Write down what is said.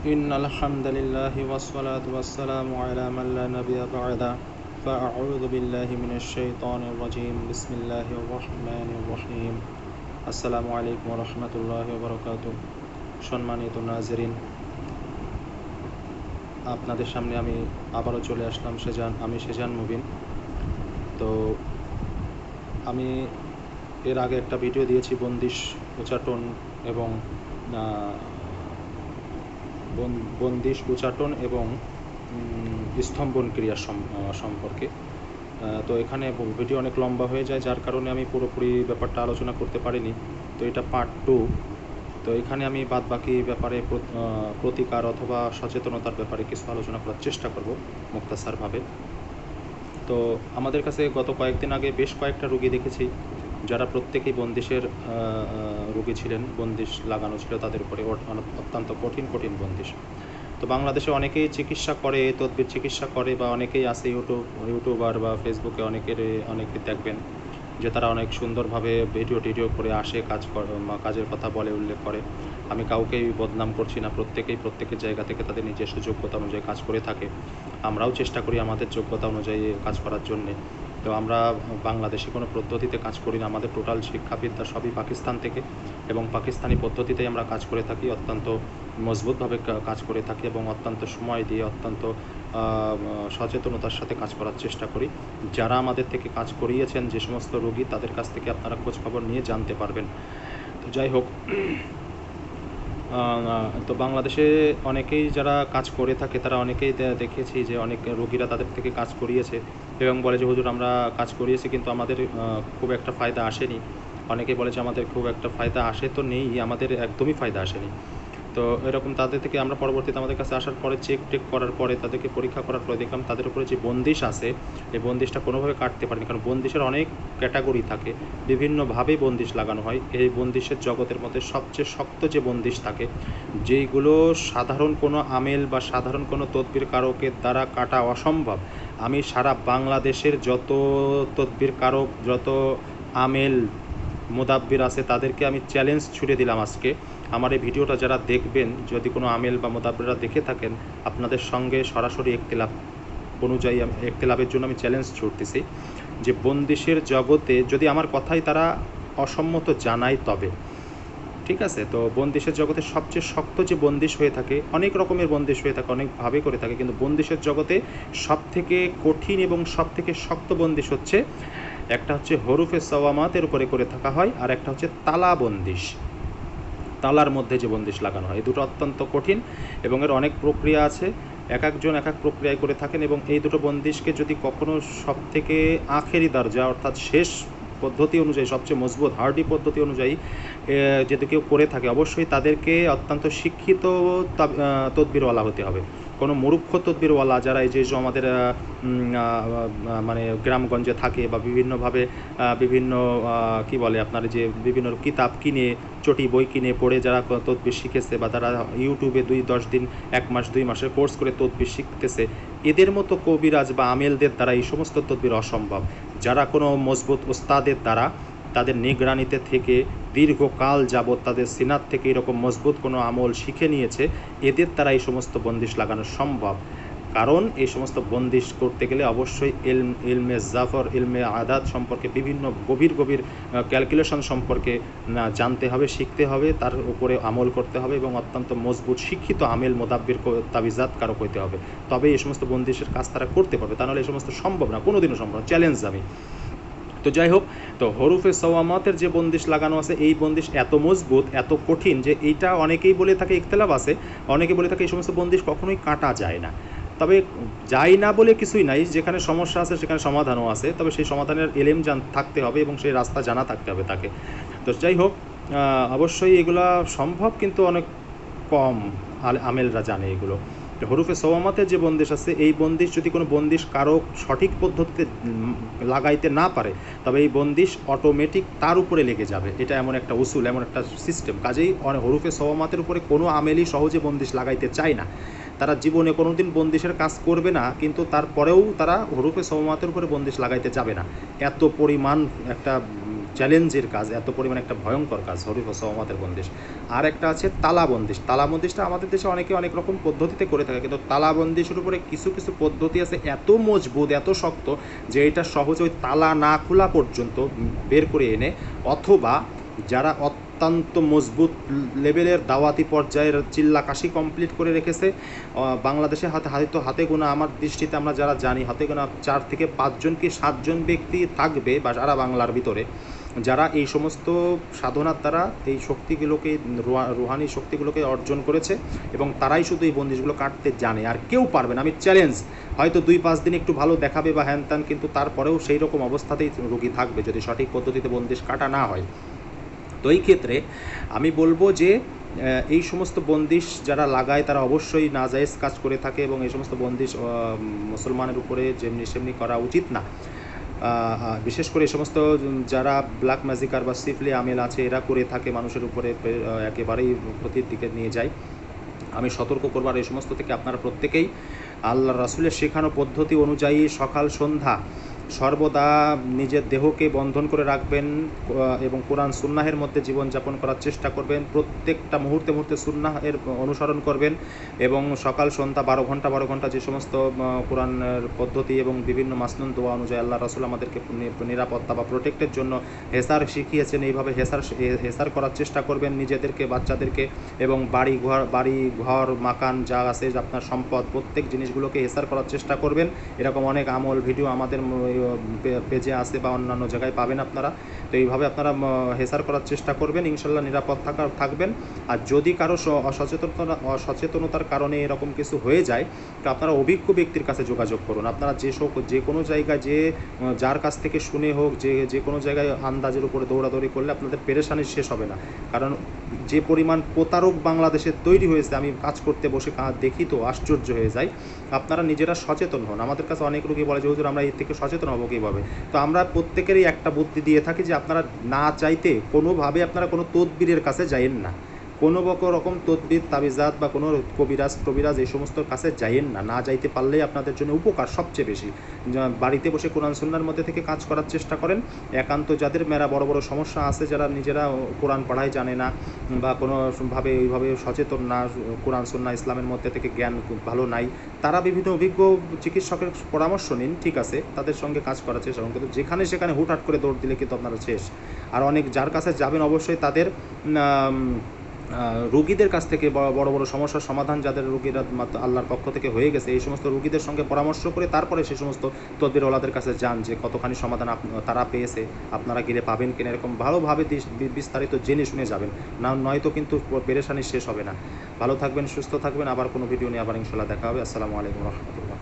إن الحمد لله والصلاة والسلام على من لا نبي بعده فأعوذ بالله من الشيطان الرجيم بسم الله الرحمن الرحيم আসসালামু আলাইকুম ওয়া রাহমাতুল্লাহি ওয়া বারাকাতুহু। সম্মানিত নাজরিন, আপনাদের সামনে আমি আবারও চলে আসলাম। আমি সেজান মুবিন। তো আমি এর আগে একটা ভিডিও দিয়েছি বন্দিশ উচ্চাটন এবং বন্দিশ উচ্চাটন এবং স্তম্ভন ক্রিয়া সম্পর্কে। তো এখানে ভিডিও অনেক লম্বা হয়ে যায়, যার কারণে আমি পুরোপুরি ব্যাপারটা আলোচনা করতে পারিনি। তো এটা পার্ট 2। তো এখানে আমি বাদবাকি ব্যাপারে প্রতিকার অথবা সচেতনতার ব্যাপারে কিছু আলোচনা করার চেষ্টা করব মুক্তাসারভাবে। তো আমাদের কাছে গত কয়েকদিন আগে বেশ কয়েকটা রোগী দেখেছি যারা প্রত্যেকেই বন্দিশের রোগী ছিলেন। বন্দিশ লাগানো ছিল তাদের উপরে, অত্যন্ত কঠিন বন্দিশ। তো বাংলাদেশে অনেকেই চিকিৎসা করে, তদবির চিকিৎসা করে, বা অনেকেই আছে ইউটিউবার বা ফেসবুকে অনেকে দেখবেন যে তারা অনেক সুন্দরভাবে ভিডিও করে আসে, কাজের কথা বলে, উল্লেখ করে। আমি কাউকেই বদনাম করছি না, প্রত্যেকের জায়গা থেকে তাদের নিজস্ব যোগ্যতা অনুযায়ী কাজ করে থাকে। আমরাও চেষ্টা করি আমাদের যোগ্যতা অনুযায়ী কাজ করার জন্যে। তো আমরা বাংলাদেশে কোনো পদ্ধতিতে কাজ করি না, আমাদের টোটাল শিক্ষাবিদ্যা সবই পাকিস্তান থেকে, এবং পাকিস্তানি পদ্ধতিতেই আমরা কাজ করে থাকি। অত্যন্ত মজবুতভাবে কাজ করে থাকি এবং অত্যন্ত সময় দিয়ে, অত্যন্ত সচেতনতার সাথে কাজ করার চেষ্টা করি। যারা আমাদের থেকে কাজ করিয়েছেন, যে সমস্ত রোগী, তাদের কাছ থেকে আপনারা খোঁজখবর নিয়ে জানতে পারবেন। তো যাই হোক, তো বাংলাদেশে অনেকেই যারা কাজ করে থাকে তারা অনেকেই দেখেছি যে অনেক রোগীরা তাদের থেকে কাজ করিয়েছে এবং বলে যে হুজুর আমরা কাজ করিয়েছি কিন্তু আমাদের খুব একটা ফায়দা আসেনি। অনেকেই বলে যে আমাদের খুব একটা ফায়দা আসে তো নেই, আমাদের একদমই ফায়দা আসেনি। তো এরকম তাদের থেকে আমরা পরবর্তীতে আমাদের কাছে আসার পরে চেক করার পরে, তাদেরকে পরীক্ষা করার পরে দেখলাম তাদের উপরে যে বন্দিশ আছে, এই বন্দিশটা কোনোভাবে কাটতে পারেনি। কারণ বন্দিশের অনেক ক্যাটাগরি থাকে, বিভিন্নভাবে বন্দিশ লাগানো হয়। এই বন্দিশের জগতের মধ্যে সবচেয়ে শক্ত যে বন্দিশ থাকে, যেইগুলো সাধারণ কোনো আমেল বা সাধারণ কোনো তদবির কারকের দ্বারা কাটা অসম্ভব। আমি সারা বাংলাদেশের যত তদবির কারক, যত আমেল মোদাব্বির আছে, তাদেরকে আমি চ্যালেঞ্জ ছুড়ে দিলাম আজকে। আমার এই ভিডিওটা যারা দেখবেন, যদি কোনো আমেল বা মোদাব্বিররা দেখে থাকেন, আপনাদের সঙ্গে সরাসরি একতেলাপের জন্য আমি চ্যালেঞ্জ ছুড়তেছি যে বন্দিশের জগতে যদি আমার কথাই তারা অসম্মত জানায় তবে ঠিক আছে। তো বন্দিশের জগতে সবচেয়ে শক্ত যে বন্দিশ হয়ে থাকে, অনেক রকমের বন্দিশ হয়ে থাকে, অনেকভাবে করে থাকে, কিন্তু বন্দিশের জগতে সবথেকে কঠিন এবং সবথেকে শক্ত বন্দিশ হচ্ছে, একটা হচ্ছে হরুফে সওয়ামাতের উপরে করে থাকা হয়, আর একটা হচ্ছে তালা বন্দিশ, তালার মধ্যে যে বন্দিশ লাগানো হয়। এই দুটো অত্যন্ত কঠিন এবং এর অনেক প্রক্রিয়া আছে, এক একজন এক এক প্রক্রিয়ায় করে থাকেন। এবং এই দুটো বন্দিশকে যদি কখনো সব থেকে আখেরি দরজা অর্থাৎ শেষ পদ্ধতি অনুযায়ী, সবচেয়ে মজবুত হার্ডি পদ্ধতি অনুযায়ী যদি কেউ করে থাকে, অবশ্যই তাদেরকে অত্যন্ত শিক্ষিত তদবিরওয়ালা হতে হবে। কোনো মূর্খ তদবিরওয়ালা যারা এই যে আমাদের মানে গ্রামগঞ্জে থাকে বা বিভিন্নভাবে বিভিন্ন কি বলে আপনার যে বিভিন্ন কিতাব কিনে, চটি বই কিনে পড়ে যারা তদবির শিখেছে, বা তারা ইউটিউবে 10 দিন 1 মাস 2 মাসের কোর্স করে তদবির শিখতেছে, এদের মতো কবিরাজ বা আমেলদের দ্বারা এই সমস্ত তদবির অসম্ভব। যারা কোনো মজবুত ওস্তাদের দ্বারা, তাদের নিগরানিতে থেকে দীর্ঘকাল যাবৎ তাদের সিনাত থেকে এরকম মজবুত কোনো আমল শিখে নিয়েছে, এদের দ্বারা এই সমস্ত বন্দিশ লাগানো সম্ভব। কারণ এই সমস্ত বন্দিশ করতে গেলে অবশ্যই ইলমে জাফর, ইলমে আদাত সম্পর্কে বিভিন্ন গভীর ক্যালকুলেশন সম্পর্কে জানতে হবে, শিখতে হবে, তার উপরে আমল করতে হবে এবং অত্যন্ত মজবুত শিক্ষিত আমেল মোদাব্বির তাবিজাত কারক হইতে হবে। তবে এই সমস্ত বন্দিশের কাজ তারা করতে পারবে, তা নাহলে এই সমস্ত সম্ভব না, কোনোদিনও সম্ভব না, চ্যালেঞ্জ আমি। তো যাই হোক, তো হরুফে সওয়ামাতের যে বন্দিশ লাগানো আছে, এই বন্দিশ এত মজবুত, এত কঠিন যে এইটা অনেকেই বলে থাকে, ইখতিলাফ আছে, অনেকে বলে থাকে এই সমস্ত বন্দিশ কখনোই কাটা যায় না। তবে যায় না বলে কিছুই নাই, যেখানে সমস্যা আছে সেখানে সমাধানও আছে, তবে সেই সমাধানের এলেম থাকতে হবে এবং সেই রাস্তা জানা থাকতে হবে তাকে। তো যাই হোক, অবশ্যই এগুলা সম্ভব, কিন্তু অনেক কম আমেলরা জানে এগুলো। হরুফে সওয়ামাতের যে বন্দিশ আছে, এই বন্দিশ যদি কোনো বন্দিশ কারক সঠিক পদ্ধতিতে লাগাইতে না পারে, তবে এই বন্দিশ অটোমেটিক তার উপরে লেগে যাবে। এটা এমন একটা উসুল, এমন একটা সিস্টেম। কাজেই হরুফে সওয়ামাতের উপরে কোনো আমেলই সহজে বন্দিশ লাগাইতে চায় না। তারা জীবনে কোনো দিন বন্দিশের কাজ করবে না, কিন্তু তারপরেও তারা হরুফে সওয়ামাতের উপরে বন্দিশ লাগাইতে যাবে না। এত পরিমাণ একটা চ্যালেঞ্জের কাজ, এত পরিমাণ একটা ভয়ঙ্কর কাজ হরিফ সওমাতের বন্দিশ। আর একটা আছে তালা বন্দিশ। তালা বন্দিশটা আমাদের দেশে অনেকে অনেক রকম পদ্ধতিতে করে থাকে, কিন্তু তালা বন্দিশের উপরে কিছু কিছু পদ্ধতি আছে এত মজবুত, এত শক্ত, যে এটা সহজে ওই তালা না খোলা পর্যন্ত বের করে এনে, অথবা যারা অত্যন্ত মজবুত লেভেলের দাওয়াতি পর্যায়ের চিল্লাকাশি কমপ্লিট করে রেখেছে, বাংলাদেশে হাতে গোনা, আমার দৃষ্টিতে আমরা যারা জানি হাতে গোনা 4 থেকে 5 জন কি 7 জন ব্যক্তি থাকবে বা সারা বাংলার ভিতরে, যারা এই সমস্ত সাধনার দ্বারা এই শক্তিগুলোকে, রুহানি শক্তিগুলোকে অর্জন করেছে, এবং তারাই শুধু এই বন্দিশগুলো কাটতে জানে, আর কেউ পারবে না। আমি চ্যালেঞ্জ, হয়তো 2-5 দিন একটু ভালো দেখাবে বা হ্যান ত্যান, কিন্তু তারপরেও সেই রকম অবস্থাতেই রোগী থাকবে যদি সঠিক পদ্ধতিতে বন্দিশ কাটা না হয়। তো এই ক্ষেত্রে আমি বলবো যে এই সমস্ত বন্দিশ যারা লাগায় তারা অবশ্যই নাজায়েজ কাজ করে থাকে, এবং এই সমস্ত বন্দিশ মুসলমানের উপরে যেমনি সেমনি করা উচিত না। বিশেষ করে এই সমস্ত যারা ব্ল্যাক ম্যাজিকার বা সিফলি আমেল আছে, এরা করে থাকে মানুষের উপরে, একেবারেই ক্ষতির দিকে নিয়ে যায়। আমি সতর্ক করবার এই সমস্ত থেকে আপনারা প্রত্যেকেই আল্লাহ রাসূলের শেখানো পদ্ধতি অনুযায়ী সকাল সন্ধ্যা সর্বদা নিজের দেহকে বন্ধন করে রাখবেন, এবং কোরআন সুন্নাহের মধ্যে জীবনযাপন করার চেষ্টা করবেন। প্রত্যেকটা মুহূর্তে মুহূর্তে সুন্নাহের অনুসরণ করবেন, এবং সকাল সন্ধ্যা 12 ঘন্টা যে সমস্ত কোরআনের পদ্ধতি এবং বিভিন্ন মাসনুন দোয়া অনুযায়ী আল্লাহ রাসূল আমাদেরকে নিরাপত্তা বা প্রোটেক্টের জন্য হেসার শিখিয়েছেন, এইভাবে হেসার করার চেষ্টা করবেন নিজেদেরকে, বাচ্চাদেরকে, এবং বাড়ি ঘর মাকান যা আছে আপনার সম্পদ, প্রত্যেক জিনিসগুলোকে হেসার করার চেষ্টা করবেন। এরকম অনেক আমল ভিডিও আমাদের পেজে আছে বা অন্যান্য জায়গায় পাবেন আপনারা। তো এইভাবে আপনারা হেসার করার চেষ্টা করবেন, ইনশাল্লাহ নিরাপদ থাকবেন। আর যদি কারো অসচেতনতার কারণে এরকম কিছু হয়ে যায়, তো আপনারা অভিজ্ঞ ব্যক্তির কাছে যোগাযোগ করুন। আপনারা যে কোনো জায়গায় যার কাছ থেকে শুনে হোক, যে কোনো জায়গায় আন্দাজের উপরে দৌড়াদৌড়ি করলে আপনাদের পেরেশানি শেষ হবে না। কারণ যে পরিমাণ প্রতারক বাংলাদেশে তৈরি হয়েছে, আমি কাজ করতে বসে দেখি তো আশ্চর্য হয়ে যায়। আপনারা নিজেরা সচেতন হন। আমাদের কাছে অনেক রোগী বলে যে হুজুর আমরা এর থেকে সচেতন হবো কীভাবে? তো আমরা প্রত্যেকেরই একটা বুদ্ধি দিয়ে থাকি যে আপনারা না চাইতে কোনোভাবে আপনারা কোনো তদবিরের কাছে যাইয়েন না, কোনো রকম তদবির তাবিজাত বা কোনো কবিরাজ এই সমস্ত কাছে যাইয়েন না। না যাইতে পারলেই আপনাদের জন্য উপকার সবচেয়ে বেশি। বাড়িতে বসে কোরআন সুন্নাহর মধ্যে থেকে কাজ করার চেষ্টা করেন। একান্ত যাদের বড় বড় সমস্যা আছে, যারা নিজেরা কোরআন পড়াই জানে না বা কোনোভাবে এইভাবে সচেতন না, কোরআন সুন্নাহ ইসলামের মধ্যে থেকে জ্ঞান ভালো নাই, তারা বিভিন্ন অভিজ্ঞ চিকিৎসকের পরামর্শ নিন, ঠিক আছে, তাদের সঙ্গে কাজ করার চেষ্টা করুন। কিন্তু যেখানে সেখানে হুটহাট করে দৌড় দিলে কিন্তু আপনারা শেষ। আর অনেক যার কাছে যাবেন অবশ্যই তাদের রোগীদের কাছ থেকে বড় বড় সমস্যার সমাধান যাদের রোগীরা আল্লাহর পক্ষ থেকে হয়ে গেছে, এই সমস্ত রোগীদের সঙ্গে পরামর্শ করে তারপরে সেই সমস্ত তদবিরওয়ালাদের কাছে যান যে কতখানি সমাধান তারা পেয়েছে, আপনারা গিয়ে পাবেন কিনা, এরকম ভালোভাবে বিস্তারিত জেনে শুনে যাবেন। নয়তো কিন্তু পেরেশানি শেষ হবে না। ভালো থাকবেন, সুস্থ থাকবেন। আবার কোনো ভিডিও নিয়ে আবার ইনশাল্লাহ দেখা হবে। আসসালামু আলাইকুম রহমতুল্লাহ।